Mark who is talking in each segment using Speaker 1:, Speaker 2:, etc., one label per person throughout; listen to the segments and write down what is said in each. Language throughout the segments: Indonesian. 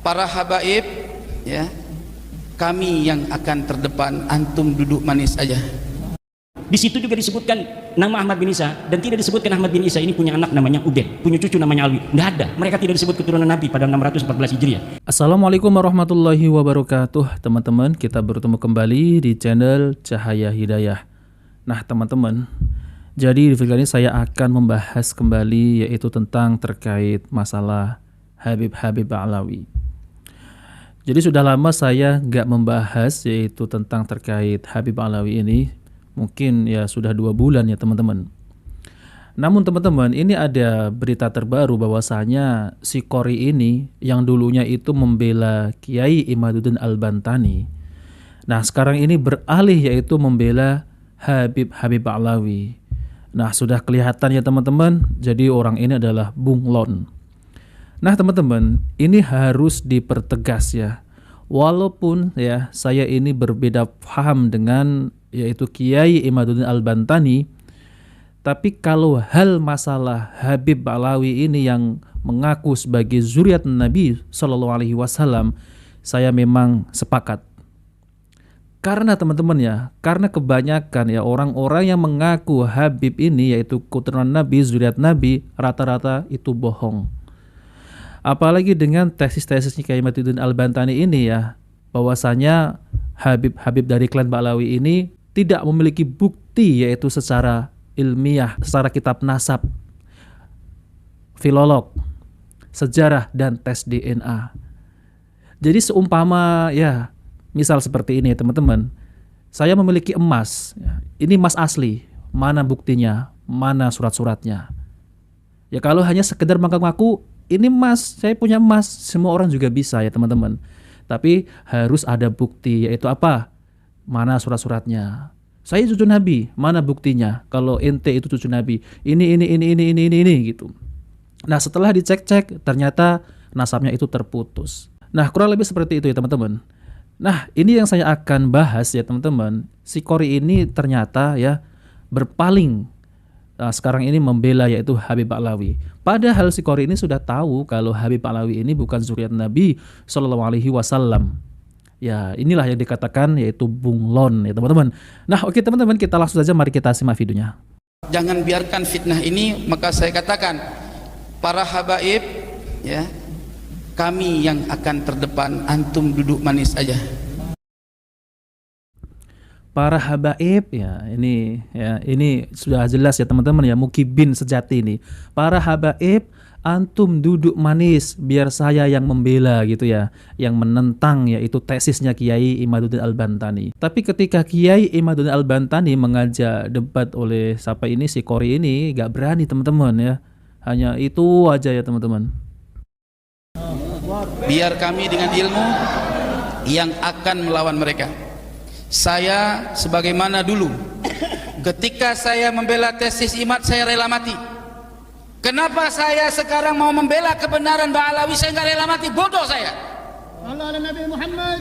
Speaker 1: Para habaib, ya, kami yang akan terdepan, antum duduk manis aja.
Speaker 2: Di situ juga disebutkan nama Ahmad bin Isa, dan tidak disebutkan Ahmad bin Isa ini punya anak namanya Ubaid, punya cucu namanya Alwi. Tidak ada. Mereka tidak disebut keturunan Nabi pada 614 Hijriah.
Speaker 3: Assalamualaikum warahmatullahi wabarakatuh. Teman-teman, kita bertemu kembali di channel Cahaya Hidayah. Nah teman-teman, jadi di video ini saya akan membahas kembali yaitu tentang terkait masalah Habib Ba'alawi. Jadi sudah lama saya nggak membahas yaitu tentang terkait Habib Ba'alawi ini. Mungkin ya sudah 2 bulan ya teman-teman. Namun teman-teman, ini ada berita terbaru bahwasanya si Qori ini yang dulunya itu membela Kiai Imaduddin Al-Bantani. Nah sekarang ini beralih yaitu membela Habib Ba'alawi. Nah sudah kelihatan ya teman-teman, jadi orang ini adalah bunglon. Nah teman-teman, ini harus dipertegas ya. Walaupun ya saya ini berbeda paham dengan yaitu Kiai Imaduddin Al-Bantani, tapi kalau hal masalah Habib Ba'alawi ini yang mengaku sebagai zuriat Nabi Shallallahu Alaihi Wasallam, saya memang sepakat. Karena teman-teman ya, karena kebanyakan ya orang-orang yang mengaku Habib ini yaitu keturunan Nabi, zuriat Nabi, rata-rata itu bohong. Apalagi dengan tesis-tesisnya Kiai Imaduddin Al-Bantani ini ya, bahwasanya Habib dari klan Ba'alawi ini tidak memiliki bukti yaitu secara ilmiah, secara kitab nasab, filolog, sejarah, dan tes DNA. Jadi seumpama ya, misal seperti ini teman-teman, saya memiliki emas, ya, ini emas asli, mana buktinya, mana surat-suratnya. Ya kalau hanya sekedar mengaku-ngaku, ini emas, saya punya emas, semua orang juga bisa ya teman-teman. Tapi harus ada bukti, yaitu apa? Mana surat-suratnya? Saya cucu Nabi, mana buktinya? Kalau ente itu cucu Nabi, ini gitu. Nah setelah dicek-cek, ternyata nasabnya itu terputus. Nah kurang lebih seperti itu ya teman-teman. Nah ini yang saya akan bahas ya teman-teman. Si Qori ini ternyata ya berpaling. Nah, sekarang ini membela yaitu Habib Ba'alawi. Padahal si Qori ini sudah tahu kalau Habib Ba'alawi ini bukan zuriat Nabi Shallallahu Alaihi Wasallam. Ya inilah yang dikatakan yaitu bunglon ya teman-teman. Nah oke teman-teman, kita langsung saja mari kita simak videonya.
Speaker 1: Jangan biarkan fitnah ini, maka saya katakan para habaib, ya, kami yang akan terdepan, antum duduk manis aja.
Speaker 3: Para habaib ya ini sudah jelas ya teman-teman ya, mukibin sejati ini. Para habaib, antum duduk manis biar saya yang membela gitu ya, yang menentang yaitu tesisnya Kiai Imaduddin Al-Bantani. Tapi ketika Kiai Imaduddin Al-Bantani mengajak debat oleh siapa ini, si Qori ini gak berani teman-teman ya. Hanya itu aja ya teman-teman.
Speaker 1: Biar kami dengan ilmu yang akan melawan mereka. Saya sebagaimana dulu ketika saya membela tesis Imad, saya rela mati. Kenapa saya sekarang mau membela kebenaran Ba'alawi, saya nggak rela mati? Bodoh saya.
Speaker 4: Allah ala Nabi Muhammad.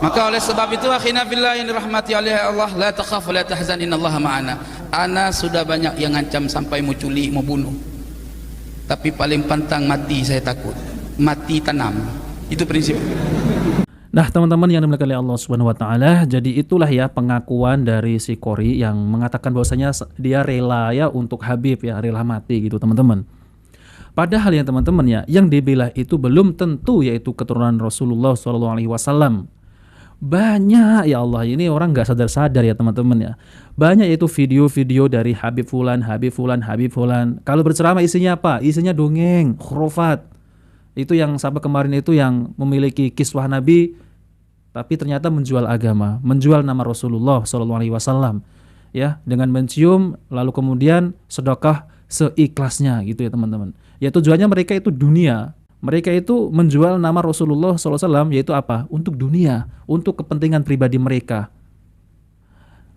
Speaker 1: Maka oleh sebab itu akhina fillah yang dirahmati oleh Allah, la takhaf la tahzan innallaha ma'ana. Ana sudah banyak yang ngancam sampai mau culik, mau bunuh. Tapi paling pantang mati saya takut. Mati tanam. Itu prinsip.
Speaker 3: Nah teman-teman yang dimuliakan oleh Allah Subhanahu Wa Taala, jadi itulah ya pengakuan dari si Qori yang mengatakan bahwasanya dia rela ya untuk Habib ya, rela mati gitu teman-teman. Padahal ya teman-teman ya, yang dibela itu belum tentu yaitu keturunan Rasulullah SAW. Banyak ya Allah, ini orang nggak sadar-sadar ya teman-teman ya. Banyak yaitu video-video dari Habib Fulan. Kalau berceramah isinya apa? Isinya dongeng, khurafat. Itu yang sampai kemarin itu yang memiliki kiswah Nabi, tapi ternyata menjual agama, menjual nama Rasulullah SAW, ya, dengan mencium lalu kemudian sedekah seikhlasnya gitu ya teman-teman. Ya tujuannya mereka itu dunia, mereka itu menjual nama Rasulullah SAW yaitu apa? Untuk dunia, untuk kepentingan pribadi mereka.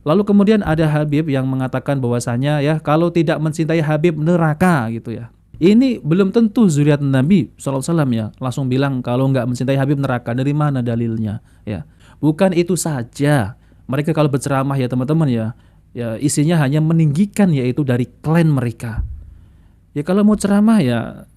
Speaker 3: Lalu kemudian ada Habib yang mengatakan bahwasanya ya kalau tidak mencintai Habib neraka gitu ya. Ini belum tentu zuriat Nabi SAW ya. Langsung bilang kalau nggak mencintai Habib neraka. Dari mana dalilnya ya? Bukan itu saja. Mereka kalau berceramah ya teman-teman ya, isinya hanya meninggikan yaitu dari klan mereka. Ya kalau mau ceramah ya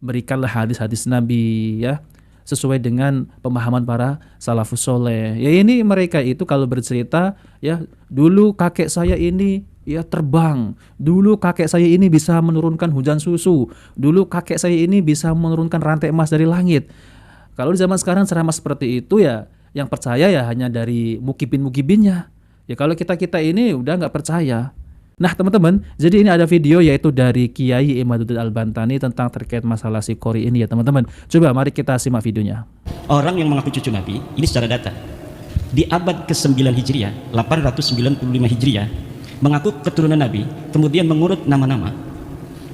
Speaker 3: berikanlah hadis-hadis Nabi ya, sesuai dengan pemahaman para salafus soleh. Ya ini mereka itu kalau bercerita ya, dulu kakek saya ini ya terbang, dulu kakek saya ini bisa menurunkan hujan susu, dulu kakek saya ini bisa menurunkan rantai emas dari langit. Kalau di zaman sekarang ceramah seperti itu ya, yang percaya ya hanya dari mukibin-mukibinnya. Ya kalau kita ini udah nggak percaya. Nah teman-teman, jadi ini ada video yaitu dari Kiai Imaduddin Al-Bantani tentang terkait masalah si Qori ini ya teman-teman. Coba mari kita simak videonya.
Speaker 2: Orang yang mengaku cucu Nabi, ini secara data, di abad ke-9 Hijriah, 895 Hijriah, mengaku keturunan Nabi, kemudian mengurut nama-nama.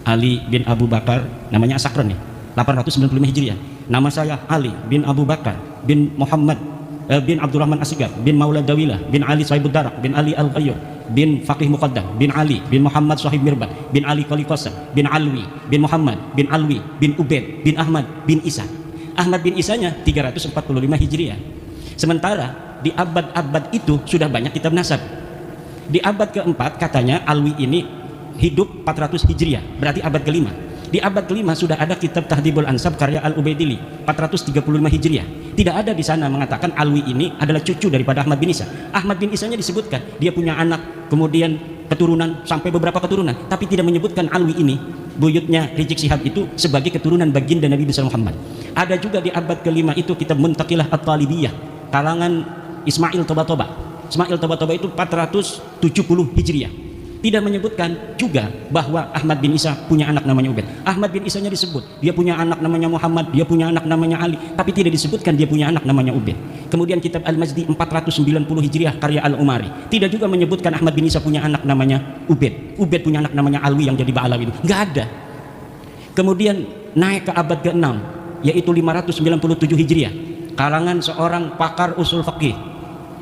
Speaker 2: Ali bin Abu Bakar, namanya Asakron nih, 895 Hijriah. Nama saya Ali bin Abu Bakar bin Muhammad bin Abdurrahman Asygaf bin Maula Dawilah bin Ali Sahibud Darak bin Ali Al-Ghayyur bin Faqih Muqaddam bin Ali bin Muhammad Sahib Mirbat bin Ali Qali Qasam bin Alwi bin Muhammad bin Alwi bin Ubaid bin Ahmad bin Isa. Ahmad bin Isanya 345 Hijriah. Sementara di abad-abad itu sudah banyak kitab nasab. Di abad keempat katanya Alwi ini hidup 400 Hijriah, berarti abad kelima. Di abad kelima sudah ada kitab Tahdhibul Ansab karya Al-Ubaidili 435 Hijriah. Tidak ada di sana mengatakan Alwi ini adalah cucu daripada Ahmad bin Isa. Ahmad bin Isanya disebutkan dia punya anak, kemudian keturunan sampai beberapa keturunan, tapi tidak menyebutkan Alwi ini, buyutnya Rizik Syihab itu, sebagai keturunan baginda Nabi besar Muhammad. Ada juga di abad kelima itu kitab Muntaqilah At-Talibiyah kalangan Ismail Toba-Toba. Ismail Toba-Toba itu 470 Hijriah. Tidak menyebutkan juga bahwa Ahmad bin Isa punya anak namanya Ubaid. Ahmad bin Isanya disebut dia punya anak namanya Muhammad, dia punya anak namanya Ali, tapi tidak disebutkan dia punya anak namanya Ubaid. Kemudian kitab Al-Majdi 490 Hijriah karya Al-Umari tidak juga menyebutkan Ahmad bin Isa punya anak namanya Ubaid. Ubaid punya anak namanya Alwi yang jadi Ba'alawi itu nggak ada. Kemudian naik ke abad ke-6 yaitu 597 Hijriah kalangan seorang pakar usul fikih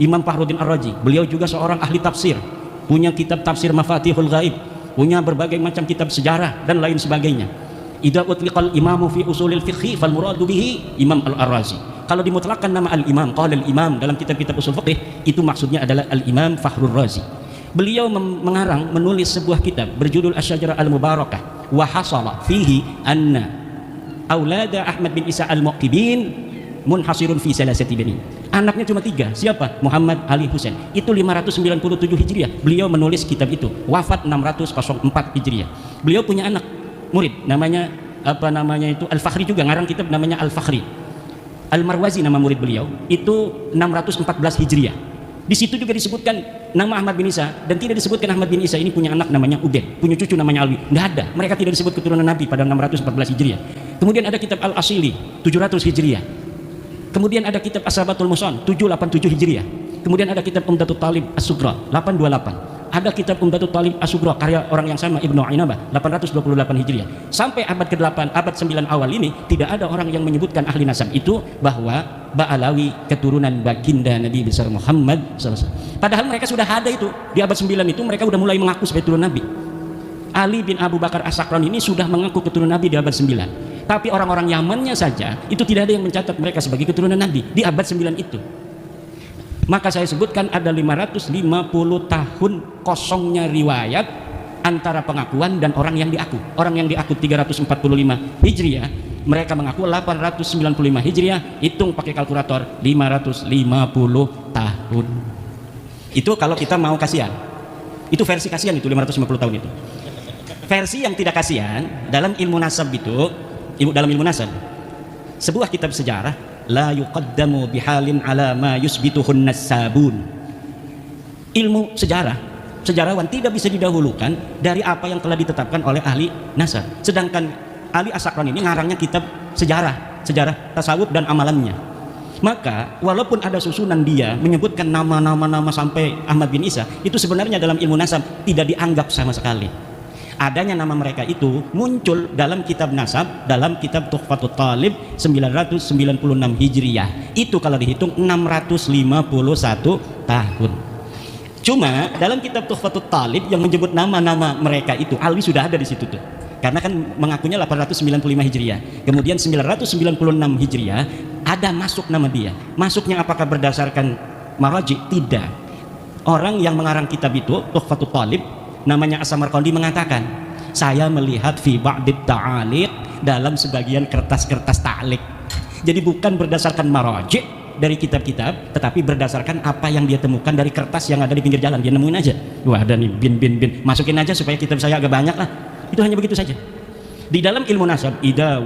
Speaker 2: Imam Fakhruddin Ar-Razi. Beliau juga seorang ahli tafsir, punya kitab tafsir Mafatihul Ghaib, punya berbagai macam kitab sejarah dan lain sebagainya. Idza utliqal imamu fi usulil fiqhi fal muradu bihi Imam Al-Ar-Razi. Kalau dimutlakkan nama al-imam, qala al-imam dalam kitab-kitab usul fiqh, itu maksudnya adalah al-Imam Fakhrur Razi. Beliau mengarang, menulis sebuah kitab berjudul Asy-Syajarah Al-Mubarakah wa hasala fihi anna aulada Ahmad bin Isa al-Muqtibin munhasirun fi salasati bani. Anaknya cuma 3. Siapa? Muhammad, Ali, Husain. Itu 597 Hijriah. Beliau menulis kitab itu. Wafat 604 Hijriah. Beliau punya anak murid namanya itu Al-Fakhri juga, ngarang kitab namanya Al-Fakhri. Al-Marwazi nama murid beliau. Itu 614 Hijriah. Di situ juga disebutkan nama Ahmad bin Isa, dan tidak disebutkan Ahmad bin Isa ini punya anak namanya Ubaid, punya cucu namanya Alwi. Nggak ada. Mereka tidak disebut keturunan Nabi pada 614 Hijriah. Kemudian ada kitab Al-Asili 700 Hijriah. Kemudian ada kitab As-Sabatul Muson 787 Hijriah. Kemudian ada kitab Umdatul Talib As-Sugra 828. Ada kitab Umdatul Talib As-Sugra karya orang yang sama Ibnu Ainabah 828 Hijriah. Sampai abad ke-8, abad 9 awal ini tidak ada orang yang menyebutkan ahli nasab itu bahwa Ba'alawi keturunan baginda Nabi besar Muhammad SAW. Padahal mereka sudah ada itu di abad 9 itu, mereka sudah mulai mengaku sebagai keturunan Nabi. Ali bin Abu Bakar As-Sakran ini sudah mengaku keturunan Nabi di abad 9. Tapi orang-orang Yamannya saja itu tidak ada yang mencatat mereka sebagai keturunan Nabi di abad 9 itu. Maka saya sebutkan ada 550 tahun kosongnya riwayat antara pengakuan dan orang yang diaku. Orang yang diaku 345 Hijriah, mereka mengaku 895 Hijriah, hitung pakai kalkulator 550 tahun. Itu kalau kita mau kasihan. Itu versi kasihan itu 550 tahun itu. Versi yang tidak kasihan dalam ilmu nasab itu, dalam ilmu nasab, sebuah kitab sejarah, la yuqaddamu bihalin ala ma yusbituhun nasabun. Ilmu sejarah, sejarawan tidak bisa didahulukan dari apa yang telah ditetapkan oleh ahli nasab. Sedangkan Ali As-Sakran ini ngarangnya kitab sejarah tasawuf dan amalannya. Maka walaupun ada susunan dia menyebutkan nama-nama sampai Ahmad bin Isa, itu sebenarnya dalam ilmu nasab tidak dianggap sama sekali. Adanya nama mereka itu muncul dalam kitab nasab, dalam kitab Tuhfatut Talib 996 Hijriah. Itu kalau dihitung 651 tahun. Cuma dalam kitab Tuhfatut Talib yang menyebut nama-nama mereka itu, Alwi sudah ada di situ tuh. Karena kan mengakunya 895 Hijriah. Kemudian 996 Hijriah ada masuk nama dia. Masuknya apakah berdasarkan maraji? Tidak. Orang yang mengarang kitab itu Tuhfatut Talib namanya As-Samarqandi mengatakan, saya melihat fi ba'dit ta'aliq dalam sebagian kertas-kertas ta'liq. Jadi bukan berdasarkan maraji dari kitab-kitab, tetapi berdasarkan apa yang dia temukan dari kertas yang ada di pinggir jalan. Dia nemuin aja, wah ada nih bin, masukin aja supaya kitab saya agak banyak lah. Itu hanya begitu saja. Di dalam ilmu nasab, ida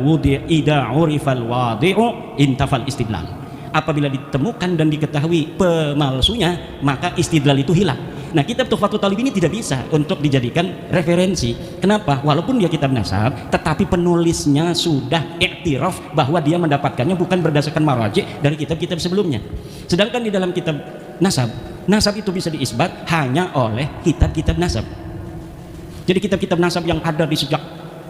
Speaker 2: urifal wadi'u intafal istidlal. Apabila ditemukan dan diketahui pemalsunya, maka istidlal itu hilang. Nah, kitab Tuhfatul Talib ini tidak bisa untuk dijadikan referensi. Kenapa? Walaupun dia kitab nasab, tetapi penulisnya sudah iktiraf bahwa dia mendapatkannya bukan berdasarkan maraji dari kitab-kitab sebelumnya. Sedangkan di dalam kitab nasab itu bisa diisbat hanya oleh kitab-kitab nasab. Jadi kitab-kitab nasab yang ada di sejak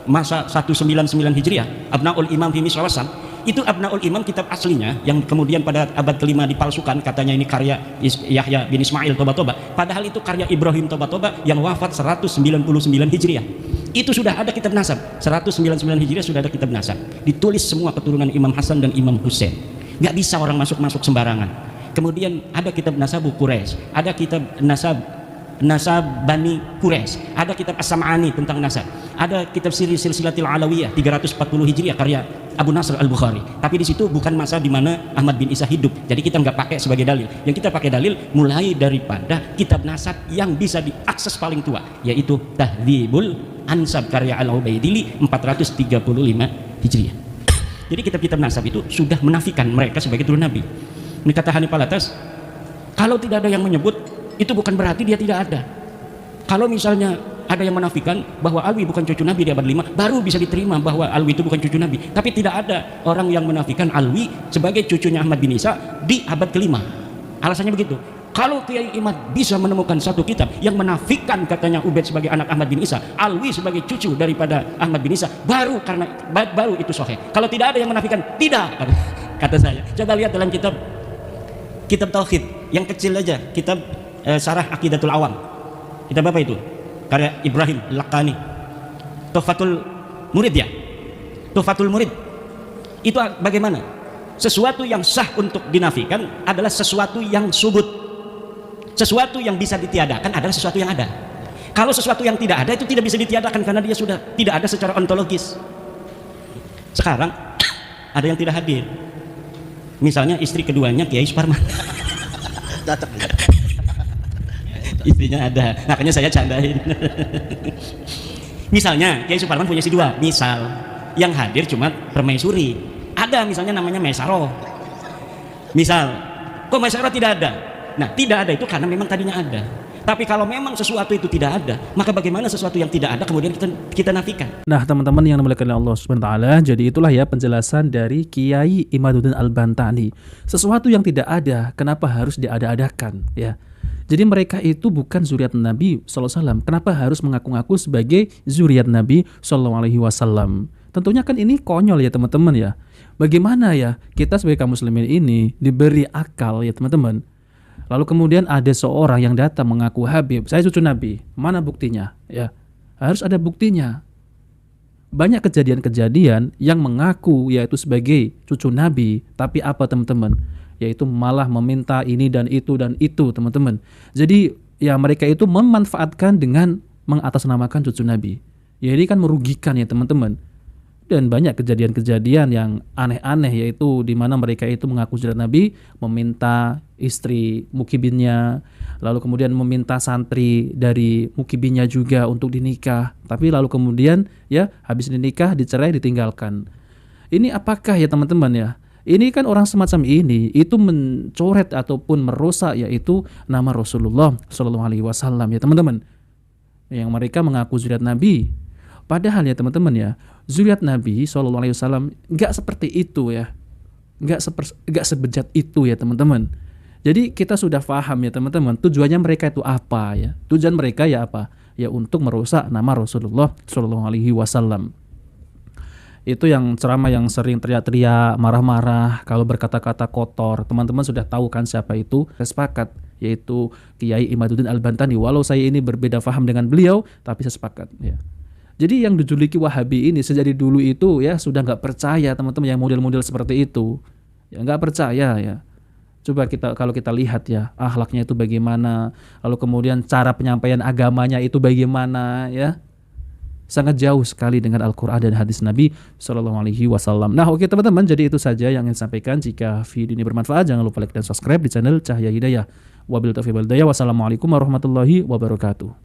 Speaker 2: masa 199 Hijriah, Abnaul Imam fi Misr Wasal, itu Abnaul Imam kitab aslinya yang kemudian pada abad kelima dipalsukan, katanya ini karya Yahya bin Ismail Toba-Toba, padahal itu karya Ibrahim Toba-Toba yang wafat 199 Hijriah. Itu sudah ada kitab nasab, 199 Hijriah sudah ada kitab nasab, ditulis semua keturunan Imam Hasan dan Imam Husain. Nggak bisa orang masuk sembarangan. Kemudian ada kitab Nasabu Quraisy, ada kitab Nasab Bani Quraisy, ada kitab As-Sam'ani tentang nasab, ada kitab Silsilatil Alawiyah 340 Hijriah karya Abu Nasr Al-Bukhari. Tapi di situ bukan masa di mana Ahmad bin Isa hidup. Jadi kita nggak pakai sebagai dalil. Yang kita pakai dalil mulai daripada kitab nasab yang bisa diakses paling tua, yaitu Tahdzibul Ansab karya Al-Ubaidili 435 Hijriah. Jadi kitab-kitab nasab itu sudah menafikan mereka sebagai turun Nabi. Ini kata Hanif Alatas, kalau tidak ada yang menyebut, itu bukan berarti dia tidak ada. Kalau misalnya ada yang menafikan bahwa Alwi bukan cucu Nabi di abad 5, baru bisa diterima bahwa Alwi itu bukan cucu Nabi. Tapi tidak ada orang yang menafikan Alwi sebagai cucunya Ahmad bin Isa di abad kelima. Alasannya begitu. Kalau Kiai Imad bisa menemukan satu kitab yang menafikan katanya Ubaid sebagai anak Ahmad bin Isa, Alwi sebagai cucu daripada Ahmad bin Isa, baru itu sahih. Kalau tidak ada yang menafikan, tidak, kata saya. Coba lihat dalam kitab tauhid yang kecil aja, kitab Syarah Aqidatul Awam. Kitab apa itu? Karya Ibrahim Laqani. Tuhfatul Murid ya. Tuhfatul Murid. Itu bagaimana? Sesuatu yang sah untuk dinafikan adalah sesuatu yang subut. Sesuatu yang bisa ditiadakan adalah sesuatu yang ada. Kalau sesuatu yang tidak ada itu tidak bisa ditiadakan karena dia sudah tidak ada secara ontologis. Sekarang ada yang tidak hadir. Misalnya istri keduanya Kiai Suparman.
Speaker 5: Datang.
Speaker 2: Istrinya ada, makanya saya candain. Misalnya Kiai Suparman punya si dua, misal yang hadir cuma permaisuri, ada misalnya namanya Maisaro, misal kok Maisaro tidak ada? Nah, tidak ada itu karena memang tadinya ada. Tapi kalau memang sesuatu itu tidak ada, maka bagaimana sesuatu yang tidak ada kemudian kita nafikan? Nah,
Speaker 3: teman-teman yang dimuliakan oleh Allah Subhanahu wa taala, jadi itulah ya penjelasan dari Kiai Imaduddin Al-Bantani. Sesuatu yang tidak ada, kenapa harus diada-adakan, ya? Jadi mereka itu bukan zuriat Nabi SAW. Kenapa harus mengaku-ngaku sebagai zuriat Nabi SAW? Tentunya kan ini konyol ya teman-teman ya. Bagaimana ya kita sebagai kaum muslimin ini diberi akal ya teman-teman. Lalu kemudian ada seorang yang datang mengaku Habib, saya cucu Nabi. Mana buktinya? Ya, harus ada buktinya. Banyak kejadian-kejadian yang mengaku yaitu sebagai cucu Nabi, tapi apa teman-teman? Yaitu malah meminta ini dan itu teman-teman. Jadi ya mereka itu memanfaatkan dengan mengatasnamakan cucu Nabi. Ya ini kan merugikan ya teman-teman. Dan banyak kejadian-kejadian yang aneh-aneh yaitu di mana mereka itu mengaku zuriat Nabi, meminta istri mukibinnya, lalu kemudian meminta santri dari mukibinnya juga untuk dinikah. Tapi lalu kemudian ya habis dinikah dicerai ditinggalkan. Ini apakah ya teman-teman ya? Ini kan orang semacam ini itu mencoret ataupun merusak yaitu nama Rasulullah SAW ya teman-teman. Yang mereka mengaku zuriat Nabi. Padahal ya teman-teman ya, zuriat Nabi SAW nggak seperti itu ya, nggak sebejat itu ya teman-teman. Jadi kita sudah paham ya teman-teman, tujuannya mereka itu apa ya? Tujuan mereka ya apa? Ya untuk merusak nama Rasulullah SAW. Itu yang ceramah yang sering teriak-teriak, marah-marah, kalau berkata-kata kotor. Teman-teman sudah tahu kan siapa itu? Saya sepakat, yaitu Kiai Imaduddin Al-Bantani. Walau saya ini berbeda paham dengan beliau, tapi saya sepakat. Ya. Jadi yang dijuluki Wahabi ini sejak dulu itu ya sudah nggak percaya teman-teman yang model-model seperti itu. Ya nggak percaya ya. Coba kalau kita lihat ya akhlaknya itu bagaimana, lalu kemudian cara penyampaian agamanya itu bagaimana ya. sangat jauh sekali dengan Al-Quran dan hadis Nabi SAW. Nah oke teman-teman, jadi itu saja yang ingin sampaikan. Jika video ini bermanfaat, jangan lupa like dan subscribe di channel Cahaya Hidayah. Wabillahi taufiq wal hidayah. Wassalamualaikum warahmatullahi wabarakatuh.